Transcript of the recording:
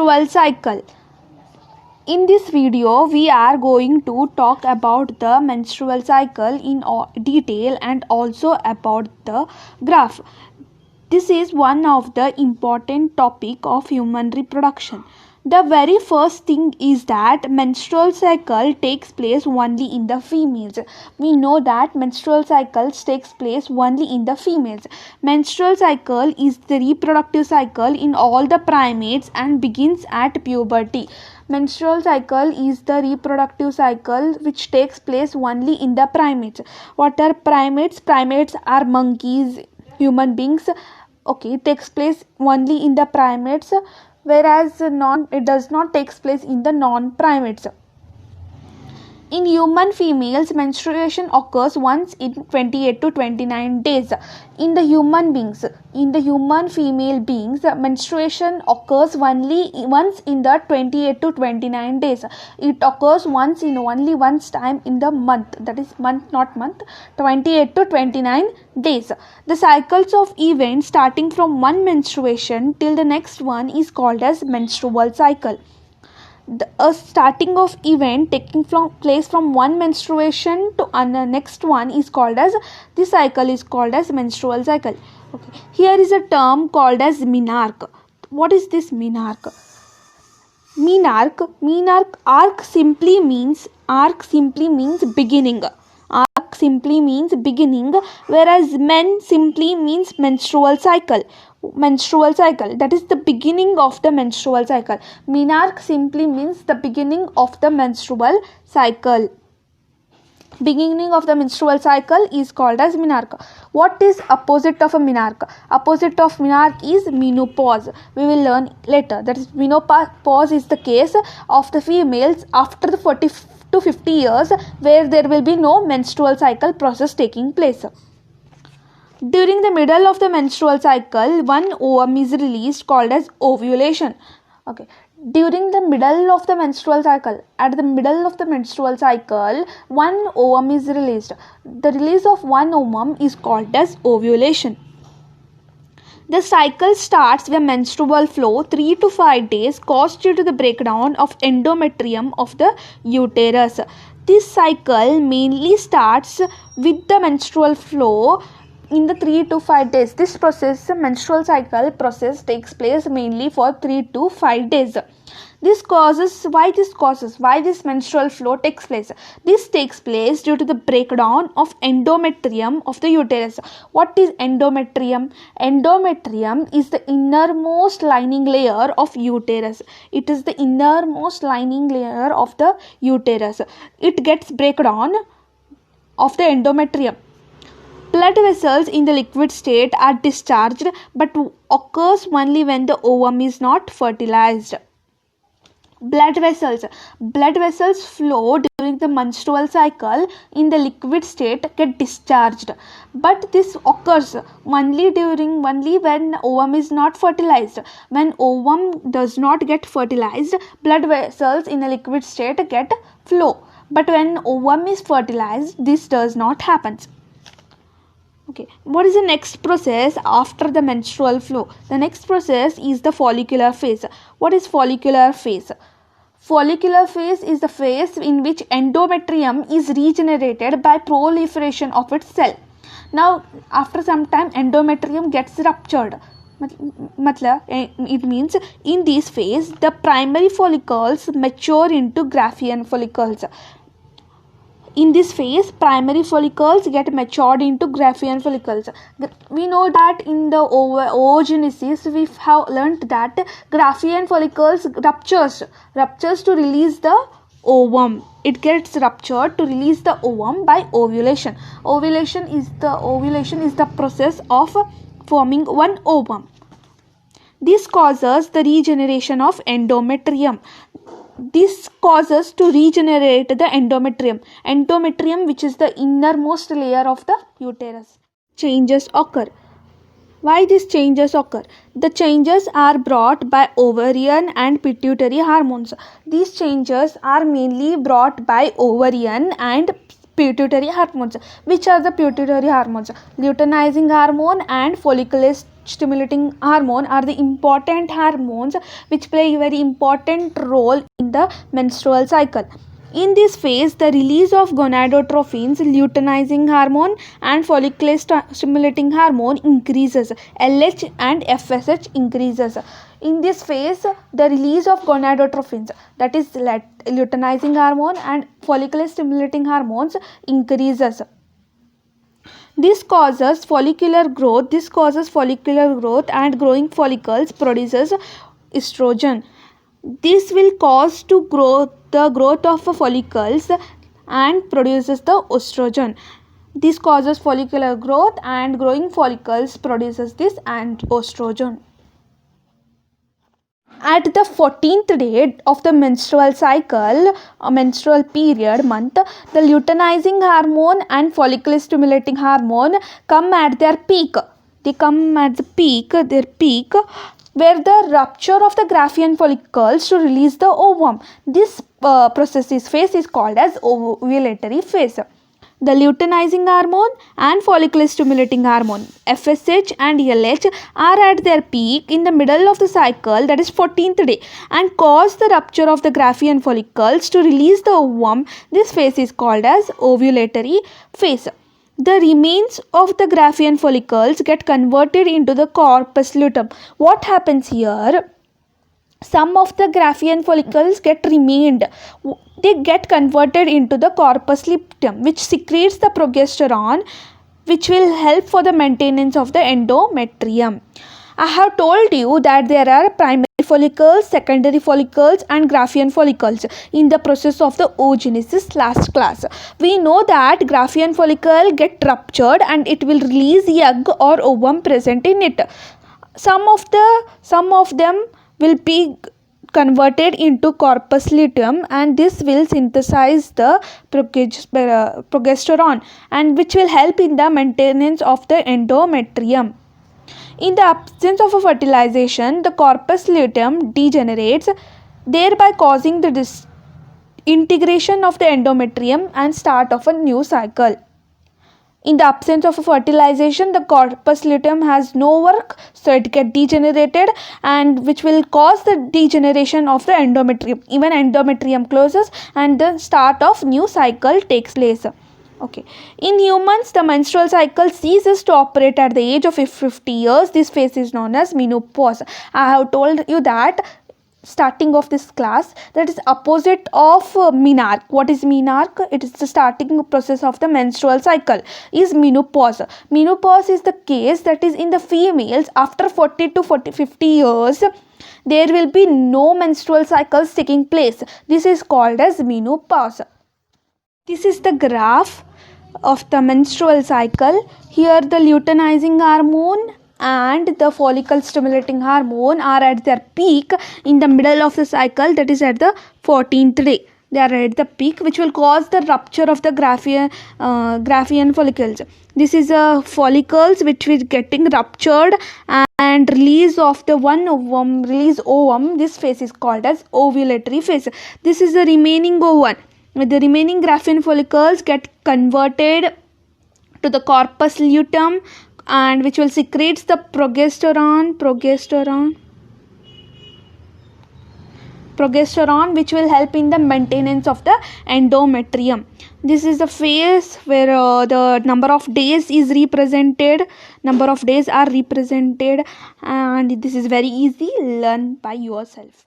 menstrual cycle. In this video, we are going to talk about the menstrual cycle in detail and also about the graph. This is one of the important topic of human reproduction. The very first thing is that menstrual cycle takes place only in the females. We know that menstrual cycles takes place only in the females. Menstrual cycle is the reproductive cycle in all the primates and begins at puberty. Menstrual cycle is the reproductive cycle which takes place only in the primates. What are primates? Primates are monkeys, human beings. Okay, it takes place only in the primates, whereas it does not takes place in the non-primates. In human females, menstruation occurs once in 28 to 29 days. In the human female beings, menstruation occurs only once in the 28 to 29 days. It occurs only once time in the month, that is month, not month, 28 to 29 days. The cycles of events starting from one menstruation till the next one is called as menstrual cycle. A starting of event taking place from one menstruation to the next one is called as, this cycle is called as menstrual cycle. Okay. Here is a term called as menarche. What is this menarche? Menarche, arc simply means beginning. Arc simply means beginning, whereas men simply means menstrual cycle, that is the beginning of the menstrual cycle. Menarche simply means the beginning of the menstrual cycle. Beginning of the menstrual cycle is called as menarche. What is opposite of a menarche? Opposite of menarche is menopause. We will learn later. That is, menopause is the case of the females after the 40 to 50 years, where there will be no menstrual cycle process taking place. During the middle of the menstrual cycle, one ovum is released called as ovulation. Okay. During the middle of the menstrual cycle, at the middle of the menstrual cycle, one ovum is released. The release of one ovum is called as ovulation. The cycle starts with menstrual flow 3 to 5 days caused due to the breakdown of endometrium of the uterus. This cycle mainly starts with the menstrual flow in the 3 to 5 days. This process, menstrual cycle process, takes place mainly for 3 to 5 days. Why this menstrual flow takes place? This takes place due to the breakdown of endometrium of the uterus. What is endometrium? Endometrium is the innermost lining layer of uterus. It is the innermost lining layer of the uterus. It gets breakdown of the endometrium. Blood vessels in the liquid state are discharged but occurs only when the ovum is not fertilized. Blood vessels flow during the menstrual cycle in the liquid state get discharged, but this occurs only when ovum is not fertilized. When ovum does not get fertilized, blood vessels in the liquid state get flow, but when ovum is fertilized, this does not happen. Okay, what is the next process after the menstrual flow? The next process is the follicular phase. What is follicular phase? Follicular phase is the phase in which endometrium is regenerated by proliferation of its cell. Now, after some time, endometrium gets ruptured. It means in this phase, the primary follicles mature into Graafian follicles. In this phase, primary follicles get matured into Graafian follicles. We know that in the oogenesis, we have learnt that Graafian follicles ruptures to release the ovum. It gets ruptured to release the ovum by ovulation. Ovulation is the process of forming one ovum. This causes the regeneration of endometrium. This causes to regenerate the endometrium, which is the innermost layer of the uterus. Changes occur. Why these changes occur? The changes are brought by ovarian and pituitary hormones. These changes are mainly brought by ovarian and pituitary hormones. Which are the pituitary hormones? Luteinizing hormone and follicular stimulating hormone are the important hormones which play a very important role in the menstrual cycle. In this phase, the release of gonadotropins, luteinizing hormone, and follicular stimulating hormone increases. LH and FSH increases. In this phase, the release of gonadotropins, that is luteinizing hormone and follicular stimulating hormones, increases. This causes follicular growth. And growing follicles produces estrogen. This will cause the growth of follicles and produces the estrogen. This causes follicular growth and growing follicles produces this and estrogen. At the 14th day of the menstrual cycle, menstrual period month, the luteinizing hormone and follicle stimulating hormone come at their peak. They come at their peak, where the rupture of the Graafian follicles to release the ovum. This phase is called as ovulatory phase. The luteinizing hormone and follicle stimulating hormone FSH and LH are at their peak in the middle of the cycle, that is 14th day, and cause the rupture of the Graafian follicles to release the ovum. This phase is called as ovulatory phase. The remains of the Graafian follicles get converted into the corpus luteum. What happens here? Some of the Graafian follicles get remained. They get converted into the corpus luteum, which secretes the progesterone, which will help for the maintenance of the endometrium. I have told you that there are primary follicles, secondary follicles and Graafian follicles in the process of the oogenesis last class. We know that Graafian follicle get ruptured and it will release egg or ovum present in it. Some of them will be converted into corpus luteum, and this will synthesize the progesterone, and which will help in the maintenance of the endometrium. In the absence of a fertilization, the corpus luteum degenerates, thereby causing the disintegration of the endometrium and start of a new cycle. In the absence of a fertilization, the corpus luteum has no work, so it gets degenerated, and which will cause the degeneration of the endometrium. Even endometrium closes and the start of new cycle takes place. Okay. In humans, the menstrual cycle ceases to operate at the age of 50 years. This phase is known as menopause. I have told you that starting of this class, that is opposite of menarche. What is menarche? It is the starting process of the menstrual cycle is menopause. Menopause is the case that is in the females after 40 to 50 years there will be no menstrual cycles taking place. This is called as menopause. This is the graph of the menstrual cycle. Here the luteinizing hormone and the follicle stimulating hormone are at their peak in the middle of the cycle, that is at the 14th day. They are at the peak, which will cause the rupture of the Graafian follicles. This is follicles which is getting ruptured and release of the ovum. This phase is called as ovulatory phase. This is the remaining ovum. The remaining Graafian follicles get converted to the corpus luteum, and which will secrete the progesterone, which will help in the maintenance of the endometrium. This is the phase where the number of days are represented, and this is very easy. Learn by yourself.